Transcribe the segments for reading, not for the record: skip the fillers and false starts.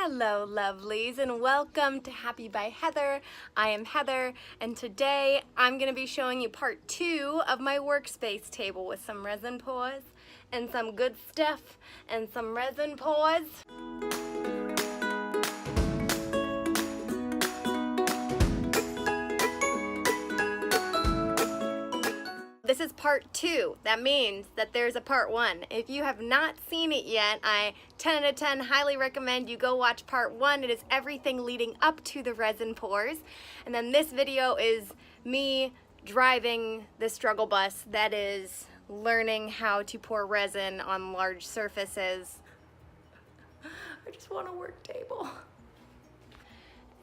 Hello lovelies and welcome to Happy by Heather. I am Heather and today I'm going to be showing you part 2 of my workspace table with some resin pours and some good stuff and some resin pours. This is part 2. That means that there's a part 1. If you have not seen it yet, I 10 out of 10 highly recommend you go watch part 1. It is everything leading up to the resin pours. And then this video is me driving the struggle bus that is learning how to pour resin on large surfaces. I just want a work table.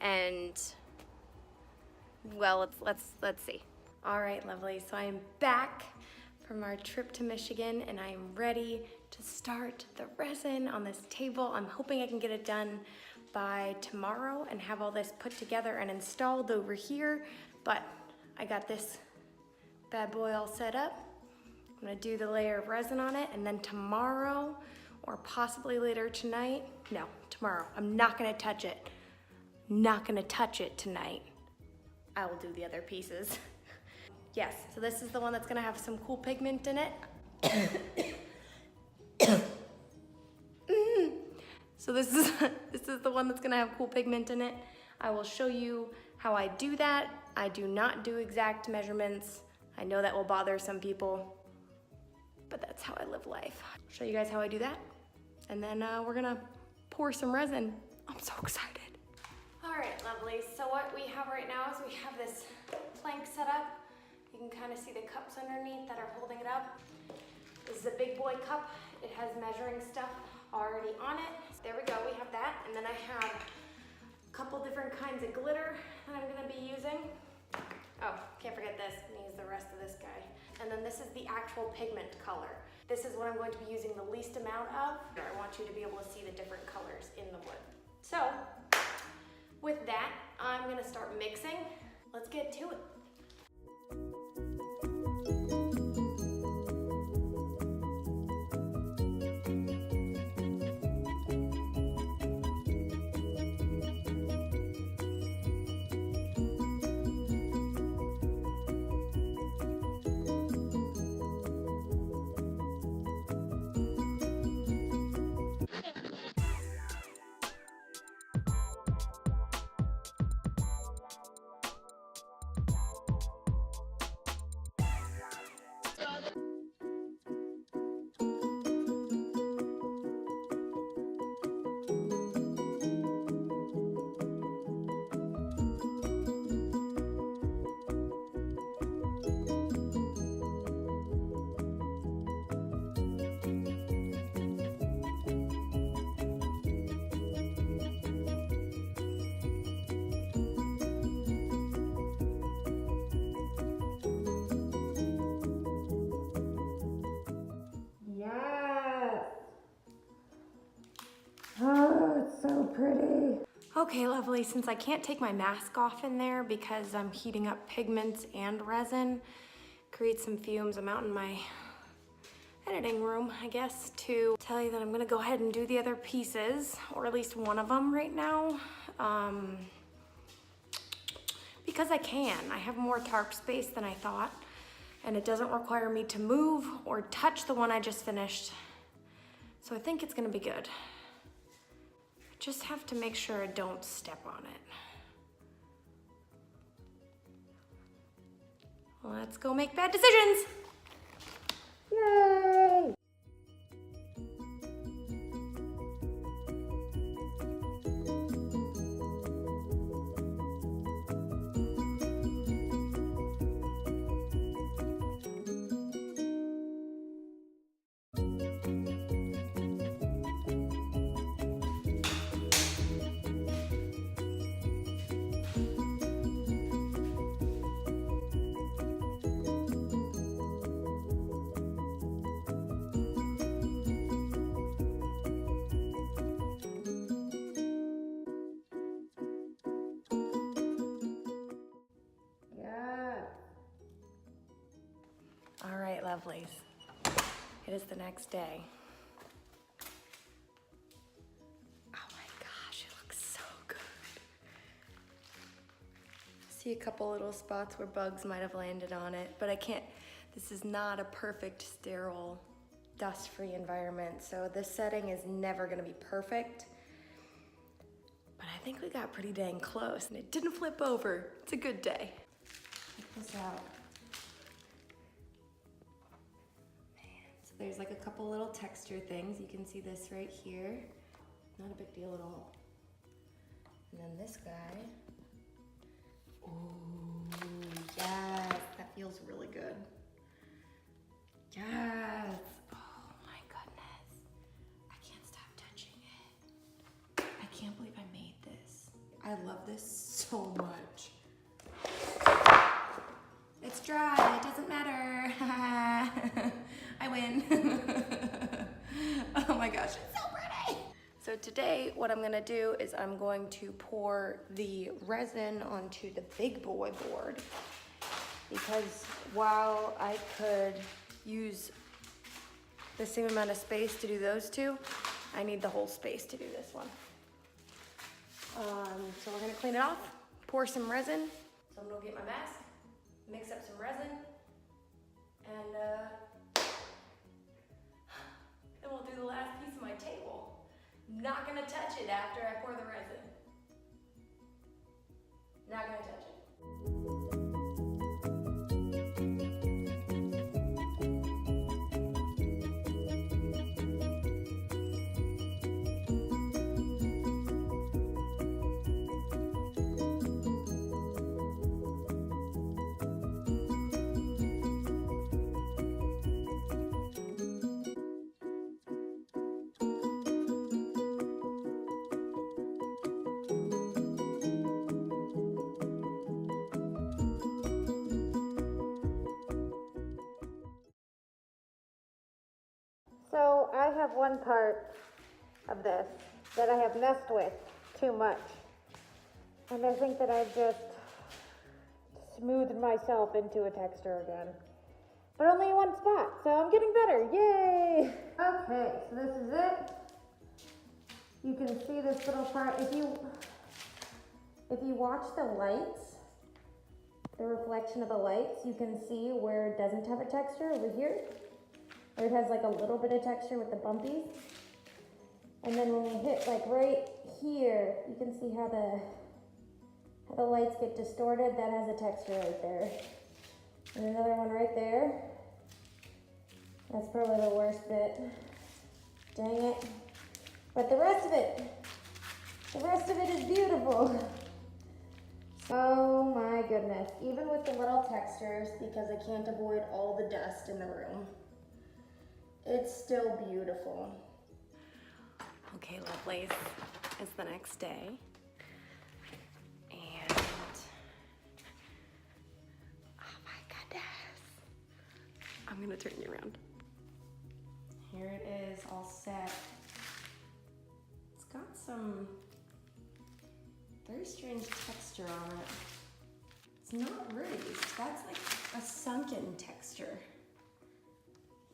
And well, let's see. All right, lovely, so I am back from our trip to Michigan and I am ready to start the resin on this table. I'm hoping I can get it done by tomorrow and have all this put together and installed over here, but I got this bad boy all set up. I'm gonna do the layer of resin on it, and then tomorrow, or possibly later tonight, no, tomorrow, I'm not gonna touch it. Not gonna touch it tonight. I will do the other pieces. Yes, so this is the one that's gonna have some cool pigment in it. So this is the one that's gonna have cool pigment in it. I will show you how I do that. I do not do exact measurements. I know that will bother some people, but that's how I live life. I'll show you guys how I do that. And then we're gonna pour some resin. I'm so excited. All right, lovely. So what we have right now is we have this plank set up. You can kind of see the cups underneath that are holding it up. This is a big boy cup. It has measuring stuff already on it. There we go, we have that. And then I have a couple different kinds of glitter that I'm gonna be using. Oh, can't forget this. I'm gonna use the rest of this guy. And then this is the actual pigment color. This is what I'm going to be using the least amount of. I want you to be able to see the different colors in the wood. So, with that, I'm gonna start mixing. Let's get to it. Oh, it's so pretty. Okay, lovely, since I can't take my mask off in there because I'm heating up pigments and resin, create some fumes. I'm out in my editing room, I guess, to tell you that I'm gonna go ahead and do the other pieces, or at least one of them right now. Because I can. I have more tarp space than I thought, and it doesn't require me to move or touch the one I just finished. So I think it's gonna be good. Just have to make sure I don't step on it. Let's go make bad decisions. Yay! Lovelies. It is the next day. Oh my gosh, it See a couple little spots where bugs might have landed on it, but I can't, this is not a perfect, sterile, dust-free environment, so this setting is never gonna be perfect. But I think we got pretty dang close, and it didn't flip over. It's a good day. Check this out. Man, so there's like a couple little texture things. You can see this right here. Not a big deal at all. And then this guy. Ooh, yes, that feels really good. Yes. Oh my goodness. I can't stop touching it. I can't believe I made this. I love this so much. It's dry, it doesn't matter. I win. Oh my gosh, it's so pretty. So today, what I'm gonna do is I'm going to pour the resin onto the big boy board, because while I could use the same amount of space to do those two, I need the whole space to do this one. So we're gonna clean it off, pour some resin. So I'm gonna get my mask, mix up some resin, and then we'll do the last piece of my table. Not gonna touch it after I pour the resin. Not gonna touch it. So I have one part of this that I have messed with too much. And I think that I've just smoothed myself into a texture again. But only in one spot, so I'm getting better, yay! Okay, so this is it. You can see this little part. If you watch the lights, the reflection of the lights, you can see where it doesn't have a texture over here. Or it has like a little bit of texture with the bumpies. And then when we hit like right here, you can see how the lights get distorted. That has a texture right there. And another one right there. That's probably the worst bit. Dang it. But the rest of it is beautiful. Oh my goodness. Even with the little textures, because I can't avoid all the dust in the room, it's still beautiful. Okay, lovelies, it's the next day. And, oh my goodness. I'm gonna turn you around. Here it is, all set. It's got some very strange texture on it. It's not raised, that's like a sunken texture.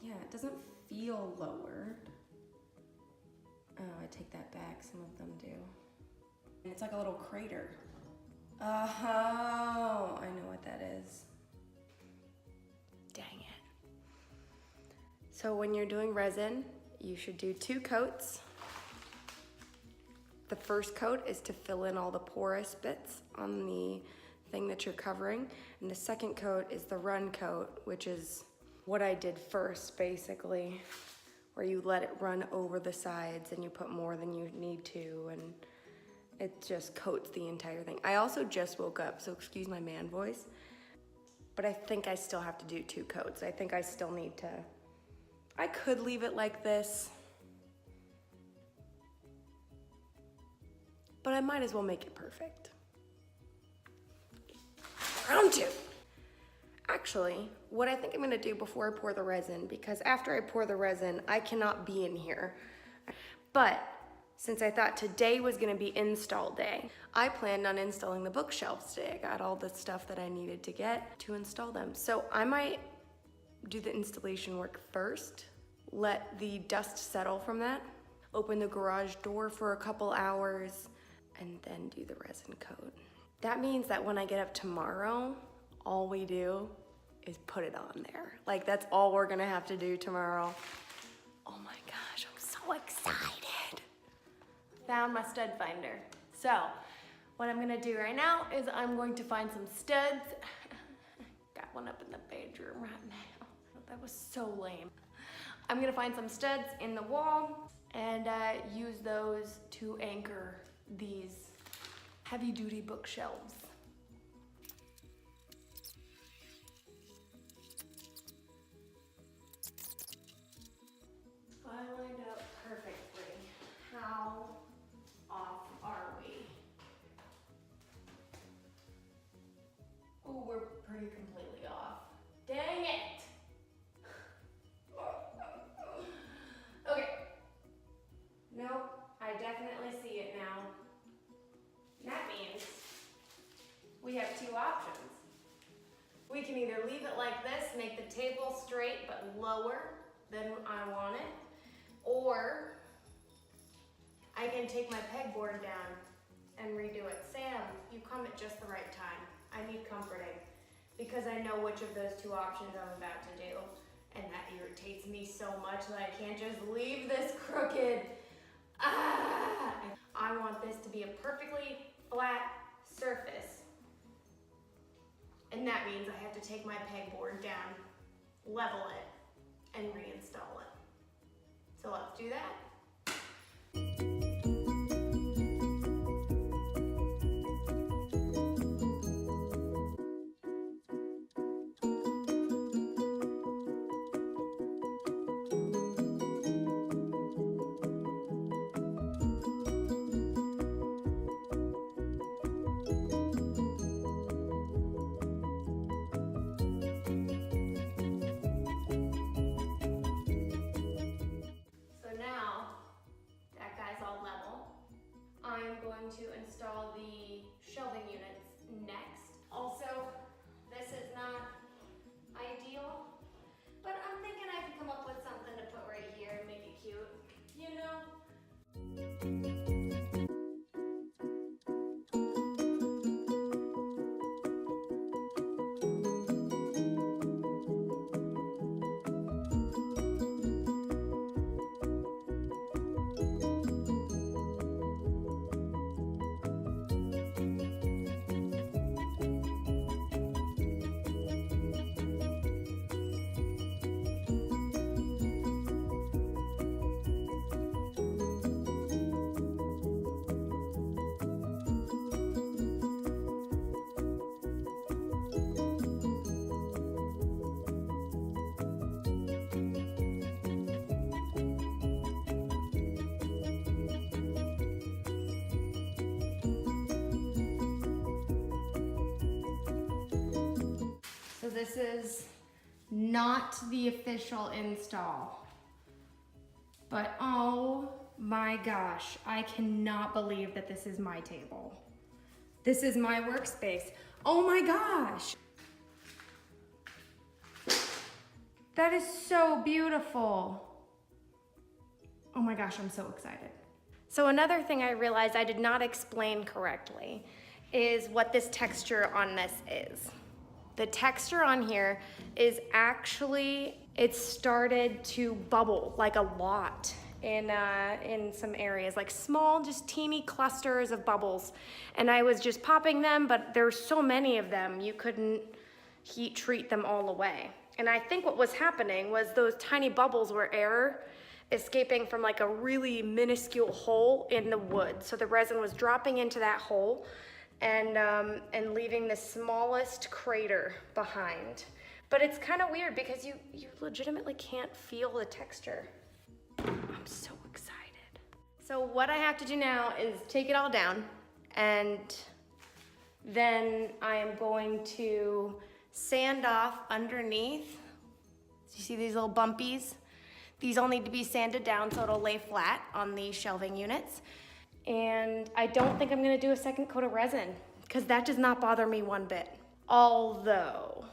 Yeah, it doesn't feel lowered. Oh, I take that back, some of them do. And it's like a little crater. Oh, I know what that is. Dang it. So when you're doing resin, you should do 2 coats. The first coat is to fill in all the porous bits on the thing that you're covering. And the second coat is the run coat, which is what I did first, basically, where you let it run over the sides and you put more than you need to, and it just coats the entire thing. I also just woke up, so excuse my man voice, but I think I still have to do 2 coats. I think I still need to, I could leave it like this, but I might as well make it perfect. Round 2. Actually, what I think I'm gonna do before I pour the resin, because after I pour the resin, I cannot be in here. But since I thought today was gonna be install day, I planned on installing the bookshelves today. I got all the stuff that I needed to get to install them. So I might do the installation work first, let the dust settle from that, open the garage door for a couple hours, and then do the resin coat. That means that when I get up tomorrow, all we do is put it on there. Like, that's all we're gonna have to do tomorrow. Oh my gosh, I'm so excited. Found my stud finder. So, what I'm gonna do right now is I'm going to find some studs. Got one up in the bedroom right now. That was so lame. I'm gonna find some studs in the wall and use those to anchor these heavy duty bookshelves. I lined up perfectly. How off are we? Oh, we're pretty completely off. Dang it! Okay. Nope, I definitely see it now. That means we have two options. We can either leave it like this, make the table straight but lower than I want it, or I can take my pegboard down and redo it. Sam, you come at just the right time. I need comforting because I know which of those two options I'm about to do, and that irritates me so much that I can't just leave this crooked. I want this to be a perfectly flat surface, and that means I have to take my pegboard down, level it, and reinstall it. So let's do that. To install the shelving units next. Also, this is not ideal, but I'm thinking I can come up with something to put right here and make it cute, you know? So this is not the official install, but oh my gosh, I cannot believe that this is my table. This is my workspace. Oh my gosh. That is so beautiful. Oh my gosh, I'm so excited. So another thing I realized I did not explain correctly is what this texture on this is. The texture on here is actually, it started to bubble like a lot in some areas, like small, just teeny clusters of bubbles. And I was just popping them, but there's so many of them, you couldn't heat treat them all away. And I think what was happening was those tiny bubbles were air escaping from like a really minuscule hole in the wood. So the resin was dropping into that hole and leaving the smallest crater behind. But it's kind of weird because you legitimately can't feel the texture. I'm so excited. So what I have to do now is take it all down, and then I am going to sand off underneath. So you see these little bumpies? These all need to be sanded down so it'll lay flat on the shelving units. And I don't think I'm gonna do a second coat of resin because that does not bother me one bit. Although,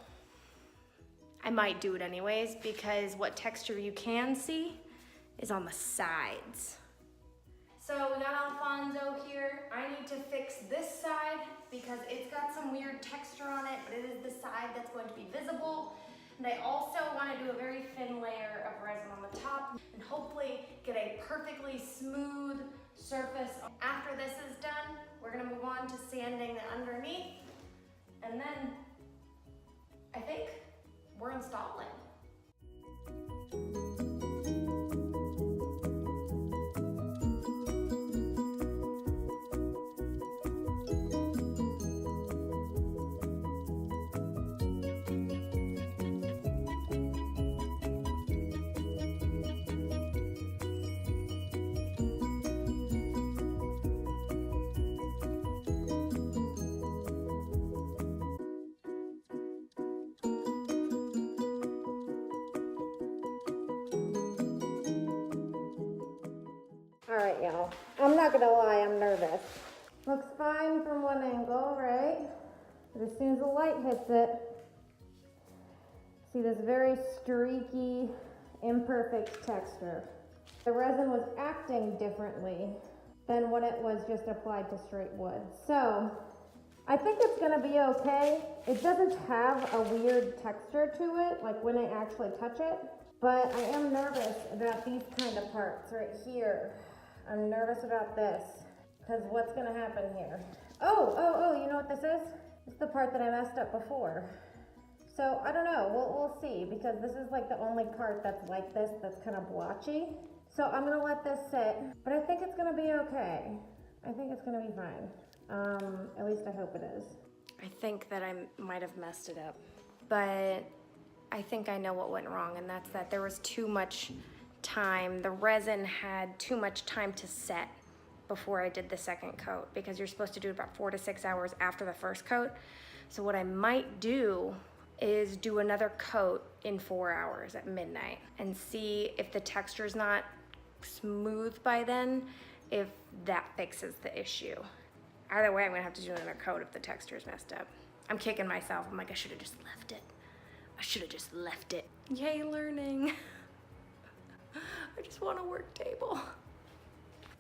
I might do it anyways because what texture you can see is on the sides. So we got Alfonso here. I need to fix this side because it's got some weird texture on it, but it is the side that's going to be visible. And I also want to do a very thin layer of resin on the top and hopefully get a perfectly smooth surface. After this is done, we're going to move on to sanding the underneath, and then I think we're installing. All right, y'all. I'm not gonna lie, I'm nervous. Looks fine from one angle, right? But as soon as the light hits it, see this very streaky, imperfect texture. The resin was acting differently than when it was just applied to straight wood. So, I think it's gonna be okay. It doesn't have a weird texture to it, like when I actually touch it. But I am nervous about these kind of parts right here. I'm nervous about this, because what's gonna happen here? Oh, you know what this is? It's the part that I messed up before. So I don't know, we'll see, because this is like the only part that's like this, that's kind of blotchy. So I'm gonna let this sit, but I think it's gonna be okay. I think it's gonna be fine. At least I hope it is. I think that I might have messed it up, but I think I know what went wrong, and that's that there was too much time. The resin had too much time to set before I did the second coat, because you're supposed to do it about 4 to 6 hours after the first coat. So what I might do is do another coat in 4 hours at midnight and see if the texture's not smooth by then, if that fixes the issue. Either way, I'm gonna have to do another coat if the texture's messed up. I'm kicking myself. I'm like, I should have just left it. I should have just left it. Yay, learning. I just want a work table.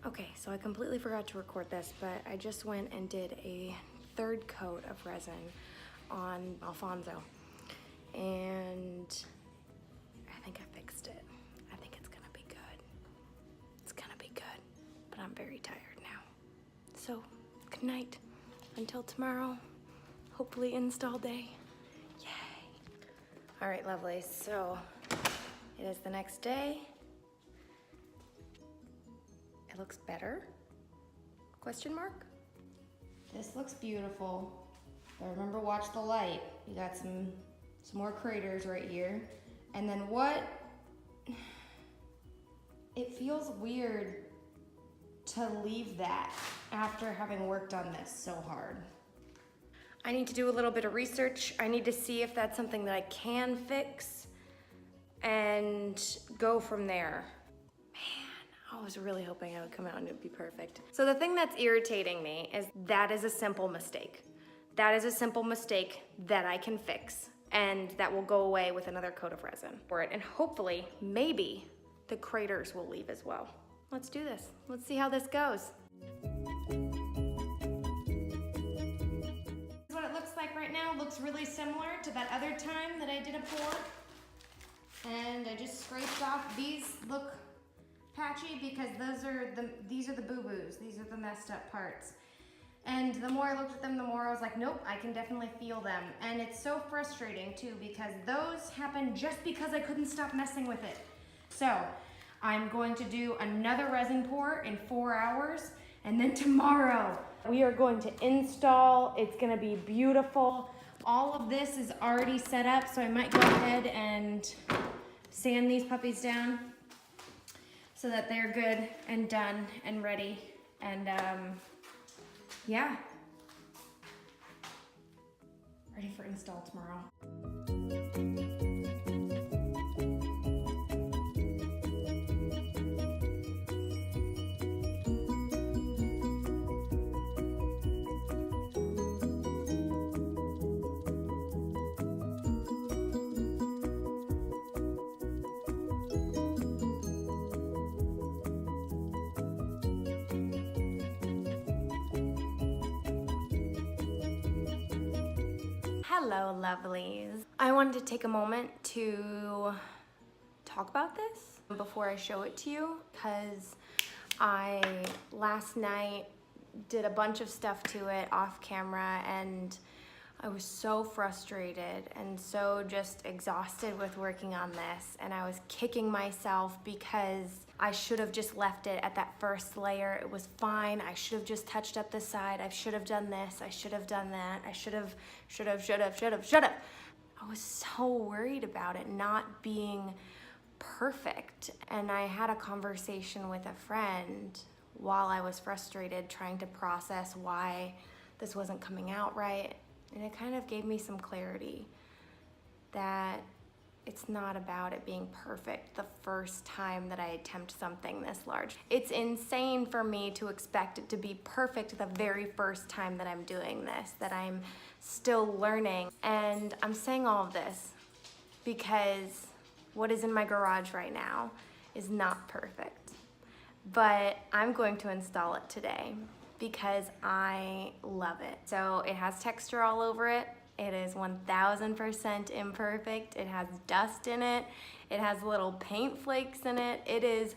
Okay, so I completely forgot to record this, but I just went and did a third coat of resin on Alfonso. And I think I fixed it. I think it's gonna be good. It's gonna be good, but I'm very tired now. So, good night. Until tomorrow, hopefully install day. Yay. All right, lovelies, so it is the next day. It looks better? Question mark? This looks beautiful. But remember, watch the light. You got some more craters right here. And then what? It feels weird to leave that after having worked on this so hard. I need to do a little bit of research. I need to see if that's something that I can fix and go from there. I was really hoping I would come out and it would be perfect. So the thing that's irritating me is that is a simple mistake. That is a simple mistake that I can fix, and that will go away with another coat of resin for it. And hopefully, maybe the craters will leave as well. Let's do this. Let's see how this goes. This is what it looks like right now. It looks really similar to that other time that I did a pour. And I just scraped off. These look patchy because these are the boo-boos. These are the messed up parts. And the more I looked at them, the more I was like, nope, I can definitely feel them. And it's so frustrating too, because those happened just because I couldn't stop messing with it. So I'm going to do another resin pour in 4 hours, and then tomorrow we are going to install. It's gonna be beautiful. All of this is already set up, so I might go ahead and sand these puppies down so that they're good and done and ready. And yeah, ready for install tomorrow. Hello, lovelies. I wanted to take a moment to talk about this before I show it to you, because I last night did a bunch of stuff to it off camera, and I was so frustrated and so just exhausted with working on this, and I was kicking myself because I should have just left it at that first layer. It was fine. I should have just touched up the side. I should have done this. I should have done that. I should have. I was so worried about it not being perfect. And I had a conversation with a friend while I was frustrated, trying to process why this wasn't coming out right. And it kind of gave me some clarity that it's not about it being perfect the first time that I attempt something this large. It's insane for me to expect it to be perfect the very first time that I'm doing this, that I'm still learning. And I'm saying all of this because what is in my garage right now is not perfect. But I'm going to install it today because I love it. So it has texture all over it. It is 1000% imperfect. It has dust in it. It has little paint flakes in it. It is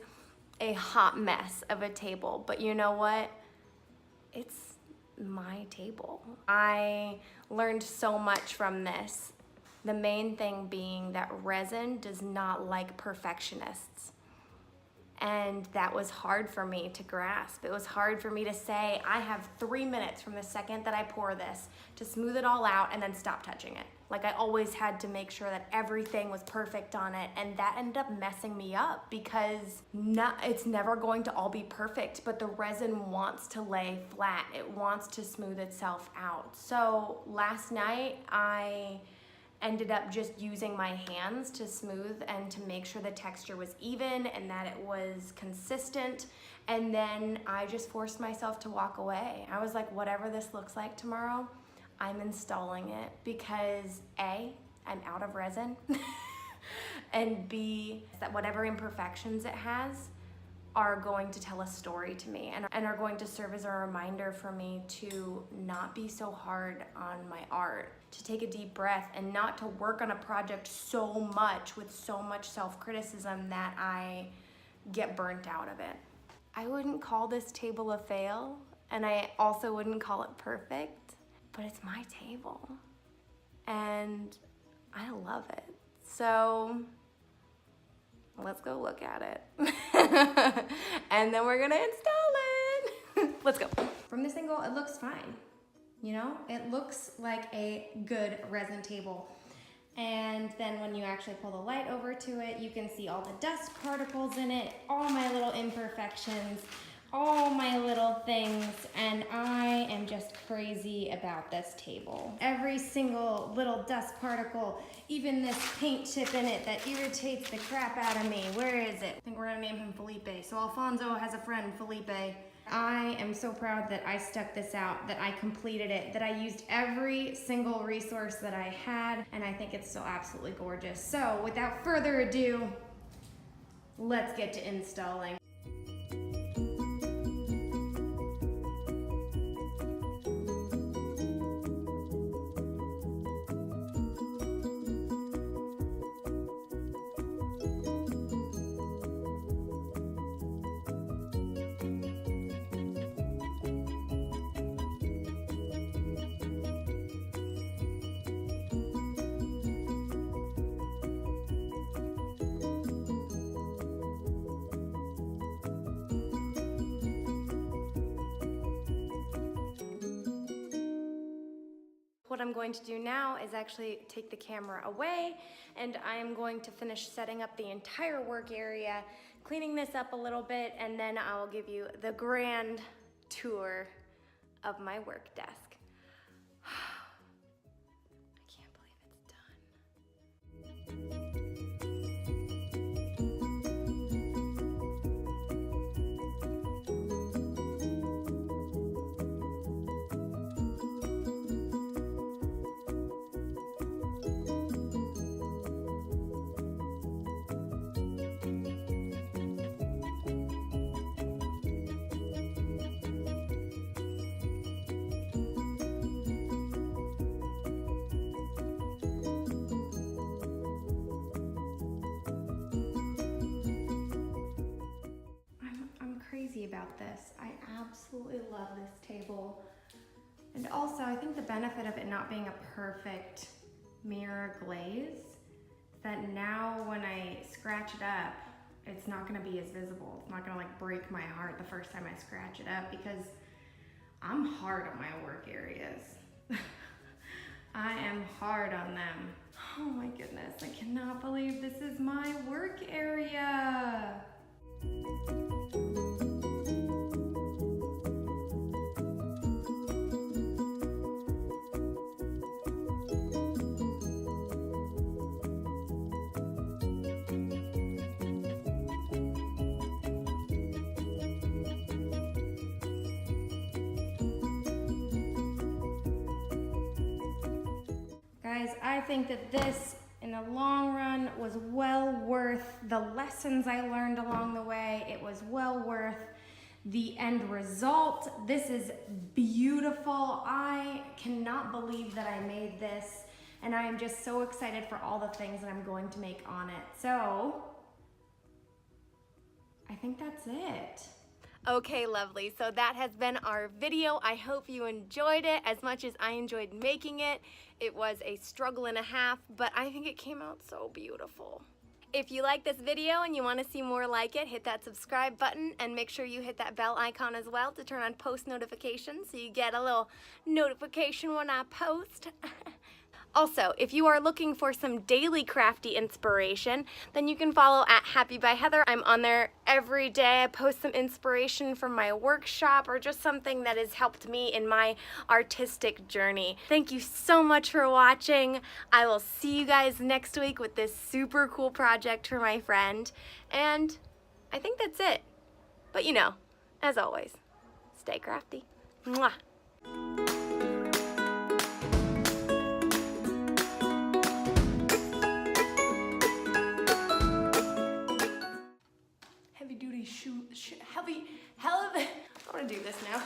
a hot mess of a table, but you know what? It's my table. I learned so much from this. The main thing being that resin does not like perfectionists. And that was hard for me to grasp. It was hard for me to say, I have 3 minutes from the second that I pour this to smooth it all out and then stop touching it. Like, I always had to make sure that everything was perfect on it, and that ended up messing me up because it's never going to all be perfect, but the resin wants to lay flat. It wants to smooth itself out. So last night, I ended up just using my hands to smooth and to make sure the texture was even and that it was consistent. And then I just forced myself to walk away. I was like, whatever this looks like tomorrow, I'm installing it because A, I'm out of resin, and B, that whatever imperfections it has are going to tell a story to me and are going to serve as a reminder for me to not be so hard on my art, to take a deep breath and not to work on a project so much with so much self-criticism that I get burnt out of it. I wouldn't call this table a fail, and I also wouldn't call it perfect, but it's my table and I love it. So let's go look at it. And then we're gonna install it. Let's go. From this angle, it looks fine. You know, it looks like a good resin table. And then when you actually pull the light over to it, you can see all the dust particles in it, all my little imperfections, all my little things, and I am just crazy about this table. Every single little dust particle, even this paint chip in it that irritates the crap out of me. Where is it? I think we're gonna name him Felipe. So Alfonso has a friend, Felipe. I am so proud that I stuck this out, that I completed it, that I used every single resource that I had, and I think it's so absolutely gorgeous. So without further ado, let's get to installing. What I'm going to do now is actually take the camera away, and I am going to finish setting up the entire work area, cleaning this up a little bit, and then I will give you the grand tour of my work desk. I can't believe it's done. love this table. And also, I think the benefit of it not being a perfect mirror glaze is that now when I scratch it up, it's not gonna be as visible. It's not gonna like break my heart the first time I scratch it up because I'm hard on my work areas. I am hard on them. Oh my goodness, I cannot believe this is my work area. Guys, I think that this, in the long run, was well worth the lessons I learned along the way. It was well worth the end result. This is beautiful. I cannot believe that I made this, and I am just so excited for all the things that I'm going to make on it. So, I think that's it. Okay, lovely. So that has been our video. I hope you enjoyed it as much as I enjoyed making it. It was a struggle and a half, but I think it came out so beautiful. If you like this video and you want to see more like it, hit that subscribe button and make sure you hit that bell icon as well to turn on post notifications so you get a little notification when I post. Also, if you are looking for some daily crafty inspiration, then you can follow at Happy by Heather. I'm on there every day. I post some inspiration from my workshop or just something that has helped me in my artistic journey. Thank you so much for watching. I will see you guys next week with this super cool project for my friend. And I think that's it. But you know, as always, stay crafty. Mwah. Heavy duty shoe, heavy, hell of it. I want to do this now.